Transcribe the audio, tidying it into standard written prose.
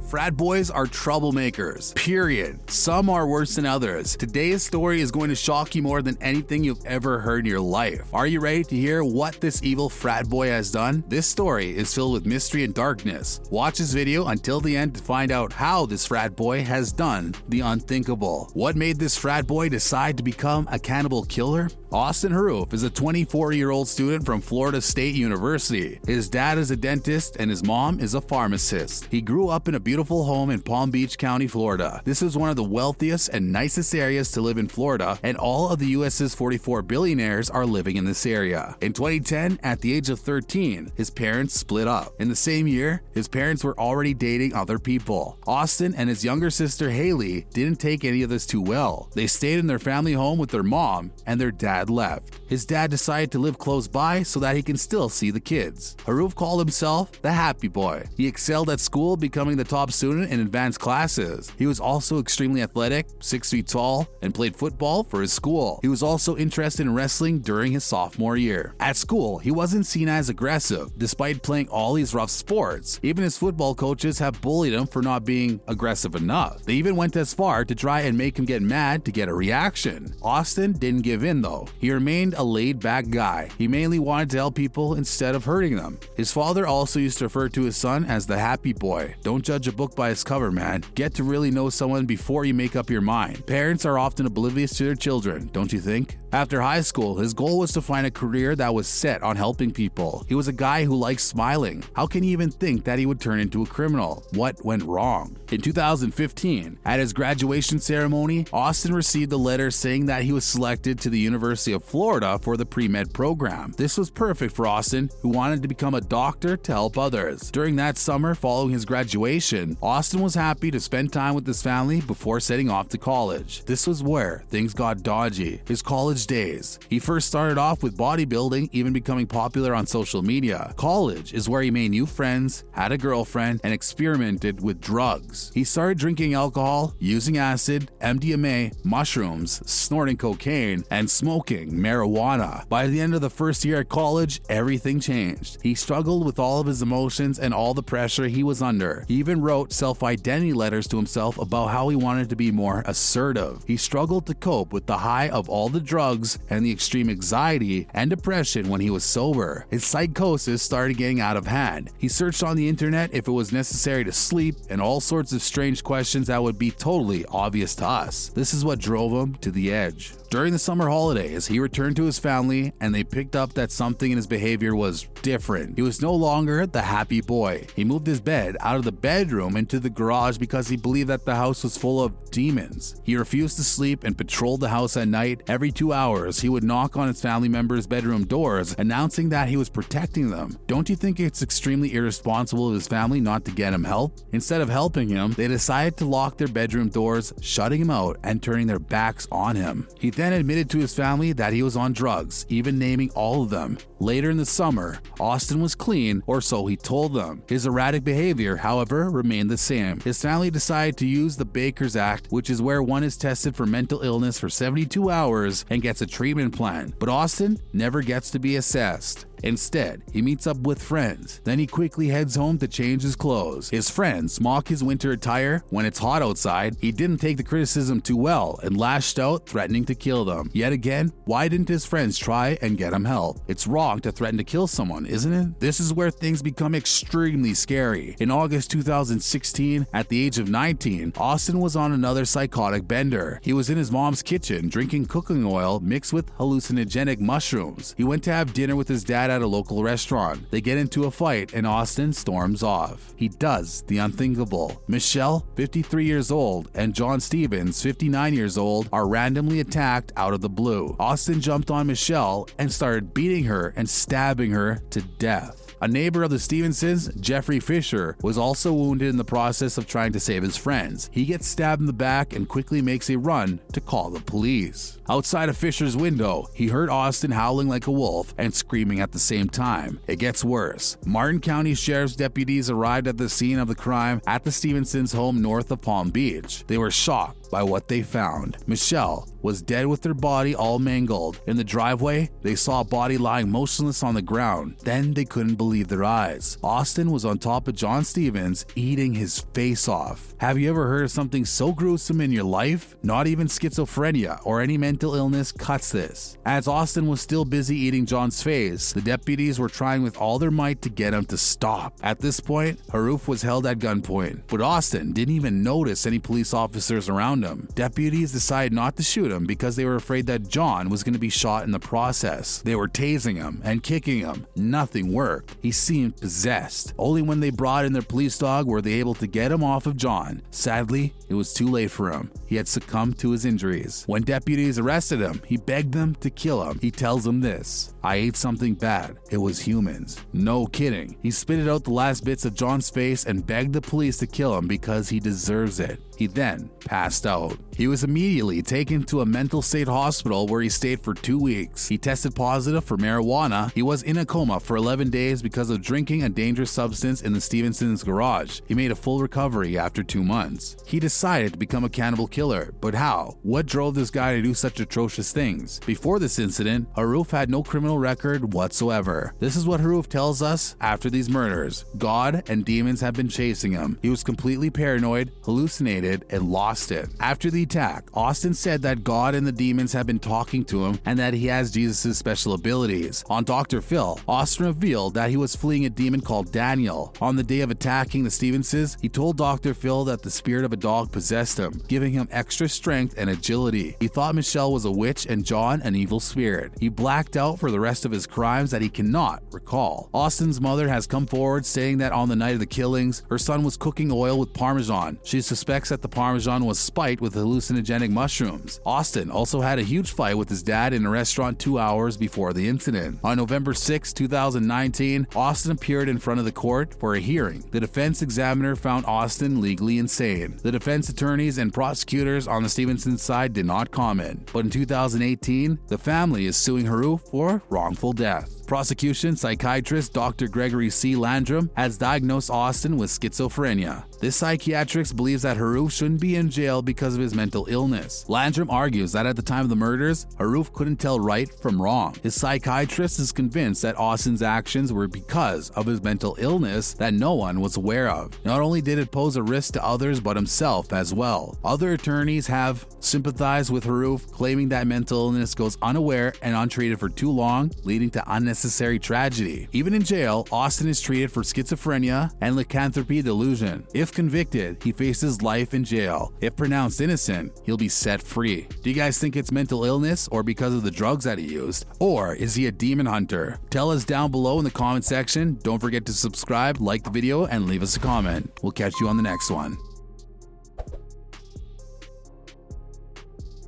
Frat boys are troublemakers, period. Some are worse than others. Today's story is going to shock you more than anything you've ever heard in your life. Are you ready to hear what this evil frat boy has done? This story is filled with mystery and darkness. Watch this video until the end to find out how this frat boy has done the unthinkable. What made this frat boy decide to become a cannibal killer? Austin Harrouff is a 24-year-old student from Florida State University. His dad is a dentist and his mom is a pharmacist. He grew up in a beautiful home in Palm Beach County, Florida. This is one of the wealthiest and nicest areas to live in Florida, and all of the US's 44 billionaires are living in this area. In 2010, at the age of 13, his parents split up. In the same year, his parents were already dating other people. Austin and his younger sister Haley didn't take any of this too well. They stayed in their family home with their mom, and their dad left. His dad decided to live close by so that he can still see the kids. Harrouff called himself the happy boy. He excelled at school, becoming the top student in advanced classes. He was also extremely athletic, 6 feet tall, and played football for his school. He was also interested in wrestling during his sophomore year. At school, he wasn't seen as aggressive, despite playing all these rough sports. Even his football coaches have bullied him for not being aggressive enough. They even went as far to try and make him get mad to get a reaction. Austin didn't give in though. He remained a laid-back guy. He mainly wanted to help people instead of hurting them. His father also used to refer to his son as the happy boy. Don't judge a book by its cover, man. Get to really know someone before you make up your mind. Parents are often oblivious to their children, don't you think? After high school, his goal was to find a career that was set on helping people. He was a guy who liked smiling. How can he even think that he would turn into a criminal? What went wrong? In 2015, at his graduation ceremony, Austin received a letter saying that he was selected to the University of Florida for the pre-med program. This was perfect for Austin, who wanted to become a doctor to help others. During that summer following his graduation, Austin was happy to spend time with his family before setting off to college. This was where things got dodgy. His college days. He first started off with bodybuilding, even becoming popular on social media. College is where he made new friends, had a girlfriend, and experimented with drugs. He started drinking alcohol, using acid, MDMA, mushrooms, snorting cocaine, and smoking marijuana. By the end of the first year at college, everything changed. He struggled with all of his emotions and all the pressure he was under. He even wrote self-identity letters to himself about how he wanted to be more assertive. He struggled to cope with the high of all the drugs and the extreme anxiety and depression when he was sober. His psychosis started getting out of hand. He searched on the internet if it was necessary to sleep and all sorts of strange questions that would be totally obvious to us. This is what drove him to the edge. During the summer holidays, he returned to his family and they picked up that something in his behavior was different. He was no longer the happy boy. He moved his bed out of the bedroom into the garage because he believed that the house was full of demons. He refused to sleep and patrolled the house at night. Every 2 hours, he would knock on his family members' bedroom doors, announcing that he was protecting them. Don't you think it's extremely irresponsible of his family not to get him help? Instead of helping him, they decided to lock their bedroom doors, shutting him out and turning their backs on him. He then admitted to his family that he was on drugs, even naming all of them. Later in the summer, Austin was clean, or so he told them. His erratic behavior, however, remained the same. His family decided to use the Baker's Act, which is where one is tested for mental illness for 72 hours and gets a treatment plan. But Austin never gets to be assessed. Instead, he meets up with friends. Then he quickly heads home to change his clothes. His friends mock his winter attire. When it's hot outside, he didn't take the criticism too well and lashed out, threatening to kill them. Yet again, why didn't his friends try and get him help? It's wrong to threaten to kill someone, isn't it? This is where things become extremely scary. In August 2016, at the age of 19, Austin was on another psychotic bender. He was in his mom's kitchen drinking cooking oil mixed with hallucinogenic mushrooms. He went to have dinner with his dad at a local restaurant. They get into a fight and Austin storms off. He does the unthinkable. Michelle, 53 years old, and John Stevens, 59 years old, are randomly attacked out of the blue. Austin jumped on Michelle and started beating her and stabbing her to death. A neighbor of the Stevensons, Jeffrey Fisher, was also wounded in the process of trying to save his friends. He gets stabbed in the back and quickly makes a run to call the police. Outside of Fisher's window, he heard Austin howling like a wolf and screaming at the same time. It gets worse. Martin County Sheriff's deputies arrived at the scene of the crime at the Stevensons' home north of Palm Beach. They were shocked by what they found. Michelle was dead with her body all mangled. In the driveway, they saw a body lying motionless on the ground. Then they couldn't believe their eyes. Austin was on top of John Stevens, eating his face off. Have you ever heard of something so gruesome in your life? Not even schizophrenia or any mental illness cuts this. As Austin was still busy eating John's face, the deputies were trying with all their might to get him to stop. At this point, Harrouff was held at gunpoint, but Austin didn't even notice any police officers around him. Deputies decided not to shoot him because they were afraid that John was going to be shot in the process. They were tasing him and kicking him. Nothing worked. He seemed possessed. Only when they brought in their police dog were they able to get him off of John. Sadly, it was too late for him. He had succumbed to his injuries. When deputies arrested him, he begged them to kill him. He tells them this: "I ate something bad. It was humans." No kidding. He spitted out the last bits of John's face and begged the police to kill him because he deserves it. He then passed out. He was immediately taken to a mental state hospital where he stayed for 2 weeks. He tested positive for marijuana. He was in a coma for 11 days because of drinking a dangerous substance in the Stevensons' garage. He made a full recovery after 2 months. He decided to become a cannibal killer, but how? What drove this guy to do such atrocious things? Before this incident, Harrouff had no criminal record whatsoever. This is what Harrouff tells us after these murders. God and demons have been chasing him. He was completely paranoid, hallucinated, and lost it. After the attack, Austin said that God and the demons have been talking to him and that he has Jesus' special abilities. On Dr. Phil, Austin revealed that he was fleeing a demon called Daniel. On the day of attacking the Stevenses, he told Dr. Phil that the spirit of a dog possessed him, giving him extra strength and agility. He thought Michelle was a witch and John an evil spirit. He blacked out for the rest of his crimes that he cannot recall. Austin's mother has come forward saying that on the night of the killings, her son was cooking oil with Parmesan. She suspects that the Parmesan was spiked with hallucinogenic mushrooms. Austin also had a huge fight with his dad in a restaurant 2 hours before the incident. On November 6, 2019, Austin appeared in front of the court for a hearing. The defense examiner found Austin legally insane. The defense attorneys and prosecutors on the Stevenson side did not comment, but in 2018, the family is suing Harrouff for wrongful death. Prosecution psychiatrist Dr. Gregory C. Landrum has diagnosed Austin with schizophrenia. This psychiatrist believes that Harrouff shouldn't be in jail because of his mental illness. Landrum argues that at the time of the murders, Harrouff couldn't tell right from wrong. His psychiatrist is convinced that Austin's actions were because of his mental illness that no one was aware of. Not only did it pose a risk to others, but himself as well. Other attorneys have sympathized with Harrouff, claiming that mental illness goes unaware and untreated for too long, leading to unnecessary tragedy. Even in jail, Austin is treated for schizophrenia and lycanthropy delusion. If convicted, he faces life in jail. If pronounced innocent, he'll be set free. Do you guys think it's mental illness or because of the drugs that he used? Or is he a demon hunter? Tell us down below in the comment section. Don't forget to subscribe, like the video, and leave us a comment. We'll catch you on the next one.